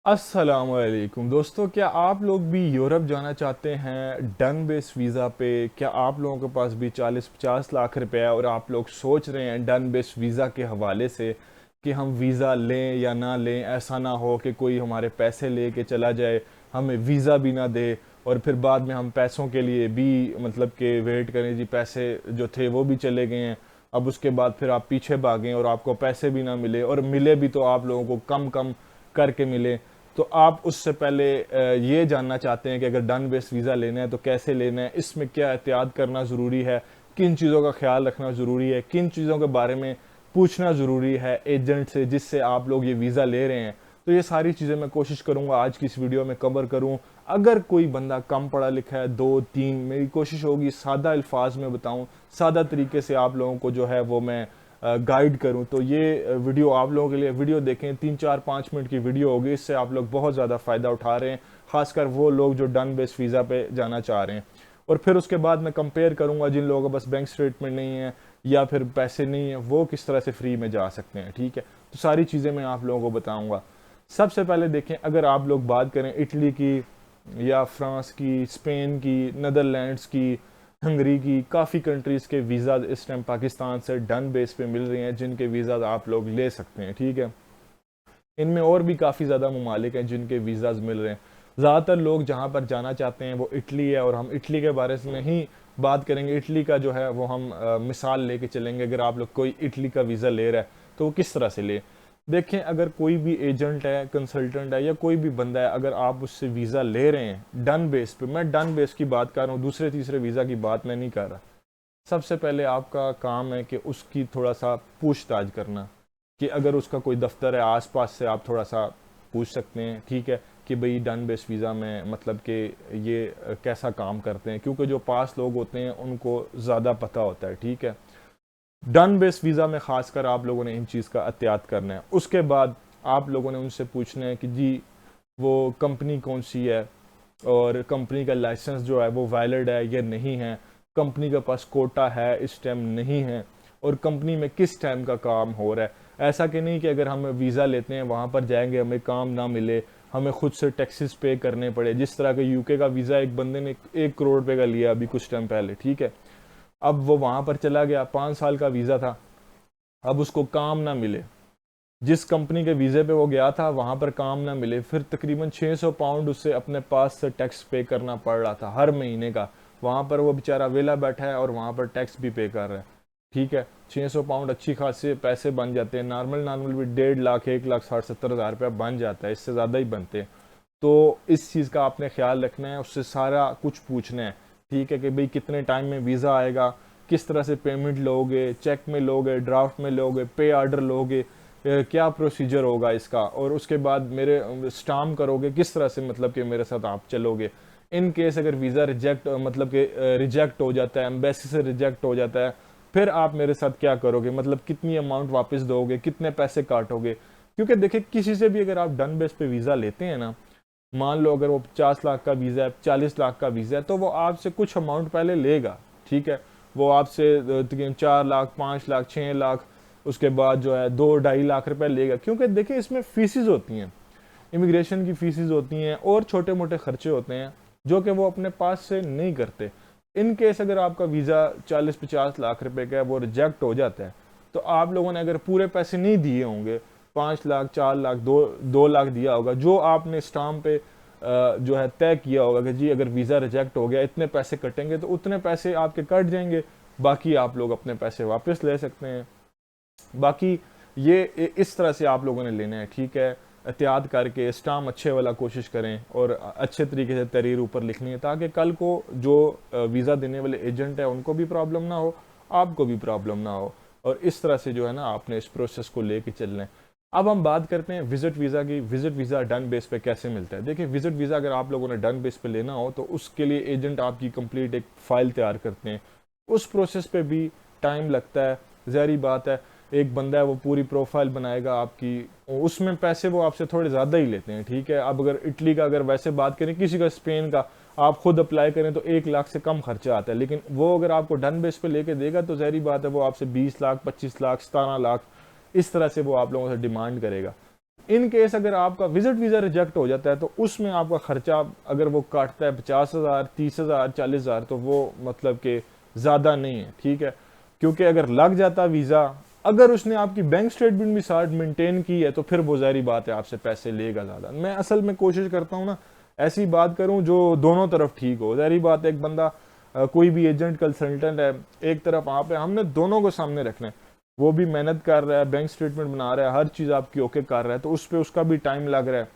अस्सलामुअलैकुम दोस्तों, क्या आप लोग भी यूरोप जाना चाहते हैं डन बेस वीज़ा पे? क्या आप लोगों के पास भी 40-50 लाख रुपए है और आप लोग सोच रहे हैं डन बेस वीज़ा के हवाले से कि हम वीज़ा लें या ना लें? ऐसा ना हो कि कोई हमारे पैसे ले के चला जाए, हमें वीज़ा भी ना दे और फिर बाद में हम पैसों के लिए भी मतलब कि वेट करें। जी, पैसे जो थे वो भी चले गए हैं, अब उसके बाद फिर आप पीछे भागें और आपको पैसे भी ना मिले, और मिले भी तो आप लोगों को कम कम करके मिले। तो आप उससे पहले ये जानना चाहते हैं कि अगर डन बेस वीज़ा लेना है तो कैसे लेना है, इसमें क्या एहतियात करना ज़रूरी है, किन चीज़ों का ख्याल रखना ज़रूरी है, किन चीज़ों के बारे में पूछना ज़रूरी है एजेंट से जिससे आप लोग ये वीज़ा ले रहे हैं। तो ये सारी चीज़ें मैं कोशिश करूँगा आज की इस वीडियो में कवर करूँ। अगर कोई बंदा कम पढ़ा लिखा है, 2-3, मेरी कोशिश होगी सादा अल्फाज में बताऊँ, सादा तरीके से आप लोगों को जो है वो मैं गाइड करूं। तो ये वीडियो आप लोगों के लिए, वीडियो देखें, 3-4-5 मिनट की वीडियो होगी, इससे आप लोग बहुत ज़्यादा फ़ायदा उठा रहे हैं, खासकर वो लोग जो डन बेस वीज़ा पे जाना चाह रहे हैं। और फिर उसके बाद मैं कंपेयर करूंगा जिन लोगों के पास बैंक स्टेटमेंट नहीं है या फिर पैसे नहीं है, वो किस तरह से फ्री में जा सकते हैं। ठीक है, तो सारी चीज़ें मैं आप लोगों को बताऊँगा। सबसे पहले देखें, अगर आप लोग बात करें इटली की या फ्रांस की, स्पेन की, नीदरलैंड्स की, हंगरी की, काफ़ी कंट्रीज़ के वीज़ा इस टाइम पाकिस्तान से डन बेस पे मिल रहे हैं जिनके वीज़ा आप लोग ले सकते हैं। ठीक है, इनमें और भी काफ़ी ज़्यादा ममालिक हैं जिनके वीज़ाज़ मिल रहे हैं। ज़्यादातर लोग जहाँ पर जाना चाहते हैं वो इटली है, और हम इटली के बारे में ही बात करेंगे। इटली का जो है वो हम मिसाल लेके चलेंगे। अगर आप लोग कोई इटली का वीज़ा ले रहा है तो वो किस तरह से ले। देखें, अगर कोई भी एजेंट है, कंसल्टेंट है या कोई भी बंदा है, अगर आप उससे वीज़ा ले रहे हैं डन बेस पे, मैं डन बेस की बात कर रहा हूँ, दूसरे तीसरे वीज़ा की बात मैं नहीं कर रहा। सबसे पहले आपका काम है कि उसकी थोड़ा सा पूछताछ करना, कि अगर उसका कोई दफ्तर है आसपास से आप थोड़ा सा पूछ सकते हैं। ठीक है, कि भाई डन बेस वीज़ा में मतलब कि ये कैसा काम करते हैं, क्योंकि जो पास लोग होते हैं उनको ज़्यादा पता होता है। ठीक है, डन बेस वीज़ा में खासकर आप लोगों ने इन चीज़ का एहतियात करना है। उसके बाद आप लोगों ने उनसे पूछना है कि जी वो कंपनी कौन सी है, और कंपनी का लाइसेंस जो है वो वैलिड है या नहीं है, कंपनी के पास कोटा है इस टाइम नहीं है, और कंपनी में किस टाइम का काम हो रहा है। ऐसा कि नहीं कि अगर हम वीज़ा लेते हैं वहाँ पर जाएंगे हमें काम ना मिले, हमें खुद से टैक्सेस पे करने पड़े। जिस तरह के यूके का वीज़ा एक बंदे ने 1 करोड़ रुपए का लिया अभी कुछ टाइम पहले। ठीक है, अब वो वहाँ पर चला गया, 5 साल का वीज़ा था, अब उसको काम ना मिले, जिस कंपनी के वीज़े पे वो गया था वहाँ पर काम ना मिले, फिर तकरीबन 600 पाउंड उससे अपने पास से टैक्स पे करना पड़ रहा था हर महीने का। वहाँ पर वो बेचारा वेला बैठा है और वहाँ पर टैक्स भी पे कर रहा है। ठीक है, 600 पाउंड अच्छी खासी पैसे बन जाते हैं, नॉर्मल नॉर्मल भी 1.5 लाख 1,60,70,000 रुपया बन जाता है, इससे ज़्यादा ही बनते हैं। तो इस चीज़ का आपने ख्याल रखना है, उससे सारा कुछ पूछना है। ठीक है, कि भाई कितने टाइम में वीज़ा आएगा, किस तरह से पेमेंट लोगे, चेक में लोगे, ड्राफ्ट में लोगे, पे ऑर्डर लोगे, क्या प्रोसीजर होगा इसका, और उसके बाद मेरे स्टाम्प करोगे किस तरह से, मतलब कि मेरे साथ आप चलोगे। इन केस अगर वीज़ा रिजेक्ट मतलब कि रिजेक्ट हो जाता है, एम्बेसी से रिजेक्ट हो जाता है, फिर आप मेरे साथ क्या करोगे, मतलब कितनी अमाउंट वापस दोगे, कितने पैसे काटोगे। क्योंकि देखिए, किसी से भी अगर आप डन बेस पे वीज़ा लेते हैं ना, मान लो अगर वो 50 लाख का वीज़ा है, 40 लाख का वीज़ा है, तो वो आपसे कुछ अमाउंट पहले लेगा। ठीक है, वो आपसे 4 लाख 5 लाख 6 लाख, उसके बाद जो है 2-2.5 लाख रुपए लेगा, क्योंकि देखिए इसमें फीसिस होती हैं, इमिग्रेशन की फीसिस होती हैं और छोटे मोटे खर्चे होते हैं जो कि वो अपने पास से नहीं करते। इन केस अगर आपका वीज़ा 40-50 लाख रुपए का है, वो रिजेक्ट हो जाता है, तो आप लोगों ने अगर पूरे पैसे नहीं दिए होंगे, 5 लाख 4 लाख 2 लाख दिया होगा, जो आपने स्टाम्प पे जो है तय किया होगा कि जी अगर वीज़ा रिजेक्ट हो गया इतने पैसे कटेंगे, तो उतने पैसे आपके कट जाएंगे, बाकी आप लोग अपने पैसे वापस ले सकते हैं। बाकी ये इस तरह से आप लोगों ने लेना है। ठीक है, एहतियात करके स्टाम अच्छे वाला कोशिश करें और अच्छे तरीके से तहरीर ऊपर लिखनी है, ताकि कल को जो वीज़ा देने वाले एजेंट है उनको भी प्रॉब्लम ना हो, आपको भी प्रॉब्लम ना हो। और इस तरह से जो है ना आपने इस प्रोसेस को लेके चलना है। अब हम बात करते हैं विजिट वीज़ा की। विजिट वीज़ा डन बेस पे कैसे मिलता है। देखिए, विजिट वीज़ा अगर आप लोगों ने डन बेस पे लेना हो तो उसके लिए एजेंट आपकी कंप्लीट एक फ़ाइल तैयार करते हैं। उस प्रोसेस पे भी टाइम लगता है, ज़ाहिर बात है। एक बंदा है वो पूरी प्रोफाइल बनाएगा आपकी, उसमें पैसे वो आपसे थोड़े ज़्यादा ही लेते हैं। ठीक है, अब अगर इटली का अगर वैसे बात करें, किसी का स्पेन का आप खुद अप्लाई करें तो 1 लाख से कम खर्चा आता है, लेकिन वो अगर आपको डन बेस पे लेके देगा तो ज़ाहिर बात है वो आपसे 20 लाख 25 लाख 17 लाख इस तरह से वो आप लोगों से डिमांड करेगा। इन केस अगर आपका विजिट वीज़ा रिजेक्ट हो जाता है तो उसमें आपका खर्चा अगर वो काटता है 50,000, 30,000, 40,000, तो वो मतलब कि ज़्यादा नहीं है, ठीक है। क्योंकि अगर लग जाता वीज़ा, अगर उसने आपकी बैंक स्टेटमेंट भी साथ मेंटेन की है तो फिर वो ज़ाहिर बात है आपसे पैसे लेगा ज़्यादा। मैं असल में कोशिश करता हूँ ना ऐसी बात करूँ जो दोनों तरफ ठीक हो। ज़ाहिर बात है एक बंदा कोई भी एजेंट कंसल्टेंट है, एक तरफ आप है, हमने दोनों को सामने रखना है। वो भी मेहनत कर रहा है, बैंक स्टेटमेंट बना रहा है, हर चीज़ आपकी ओके कर रहा है, तो उस पर उसका भी टाइम लग रहा है।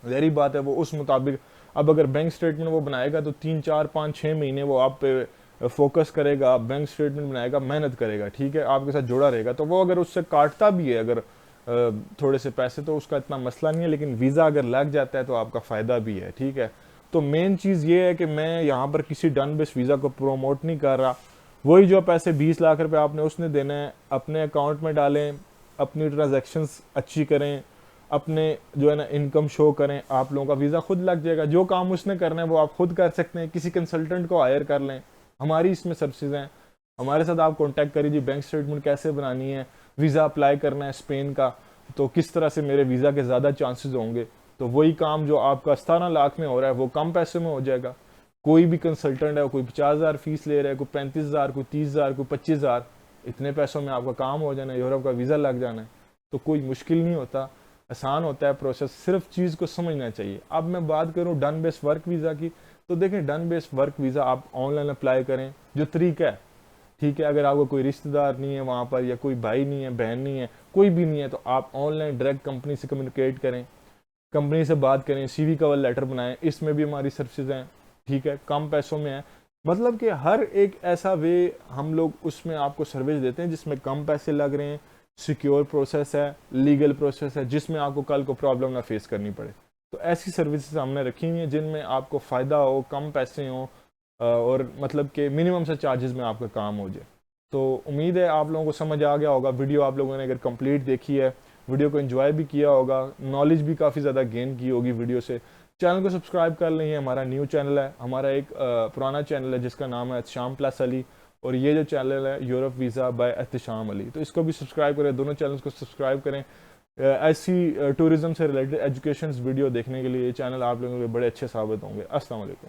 ज़ाहिर बात है वो उस मुताबिक, अब अगर बैंक स्टेटमेंट वो बनाएगा तो 3, 4, 5, 6 महीने वो आप पे फोकस करेगा, बैंक स्टेटमेंट बनाएगा, मेहनत करेगा, ठीक है, आपके साथ जुड़ा रहेगा। तो वो अगर उससे काटता भी है अगर थोड़े से पैसे, तो उसका इतना मसला नहीं है, लेकिन वीज़ा अगर लग जाता है तो आपका फ़ायदा भी है, ठीक है। तो मेन चीज़ ये है कि मैं यहाँ पर किसी डन बेस वीज़ा को प्रोमोट नहीं कर रहा। वही जो पैसे 20 लाख रुपए आपने उसने देना है, अपने अकाउंट में डालें, अपनी ट्रांजैक्शंस अच्छी करें, अपने जो है ना इनकम शो करें, आप लोगों का वीज़ा खुद लग जाएगा। जो काम उसने करना है वो आप खुद कर सकते हैं, किसी कंसल्टेंट को हायर कर लें, हमारी इसमें सर्विसेज हैं, हमारे साथ आप कॉन्टैक्ट करिए। बैंक स्टेटमेंट कैसे बनानी है, वीज़ा अप्लाई करना है स्पेन का, तो किस तरह से मेरे वीज़ा के ज़्यादा चांसेस होंगे, तो वही काम जो आपका 17 लाख में हो रहा है वो कम पैसे में हो जाएगा। कोई भी कंसल्टेंट है, कोई 50,000 फीस ले रहा है, कोई 35,000, कोई 30,000, कोई 25,000, इतने पैसों में आपका काम हो जाना है, यूरोप का वीज़ा लग जाना है। तो कोई मुश्किल नहीं होता, आसान होता है प्रोसेस, सिर्फ चीज़ को समझना चाहिए। अब मैं बात करूँ डन बेस वर्क वीज़ा की, तो देखें डन बेस वर्क वीज़ा आप ऑनलाइन अप्लाई करें, जो तरीका है, ठीक है। अगर आपको कोई रिश्तेदार नहीं है वहाँ पर, या कोई भाई नहीं है, बहन नहीं है, कोई भी नहीं है, तो आप ऑनलाइन डायरेक्ट कंपनी से कम्युनिकेट करें, कंपनी से बात करें, CV कवर लेटर बनाएं, इसमें भी हमारी सर्विसेज हैं, ठीक है, कम पैसों में है। मतलब कि हर एक ऐसा वे हम लोग उसमें आपको सर्विस देते हैं जिसमें कम पैसे लग रहे हैं, सिक्योर प्रोसेस है, लीगल प्रोसेस है, जिसमें आपको कल को प्रॉब्लम ना फेस करनी पड़े। तो ऐसी सर्विसेज हमने रखी हुई हैं जिनमें आपको फ़ायदा हो, कम पैसे हों, और मतलब कि मिनिमम से चार्जेस में आपका काम हो जाए। तो उम्मीद है आप लोगों को समझ आ गया होगा। वीडियो आप लोगों ने अगर कंप्लीट देखी है, वीडियो को एंजॉय भी किया होगा, नॉलेज भी काफ़ी ज़्यादा गेन की होगी वीडियो से। चैनल को सब्सक्राइब कर लें, हमारा न्यू चैनल है, हमारा एक पुराना चैनल है जिसका नाम है एहतशाम प्लस अली, और ये जो चैनल है Europe visa by Ehtisham Ali, तो इसको भी सब्सक्राइब करें, दोनों चैनल्स को सब्सक्राइब करें। ऐसी टूरिज्म से रिलेटेड एजुकेशन वीडियो देखने के लिए ये चैनल आप लोगों के बड़े अच्छे साबित होंगे। अस्सलाम वालेकुम।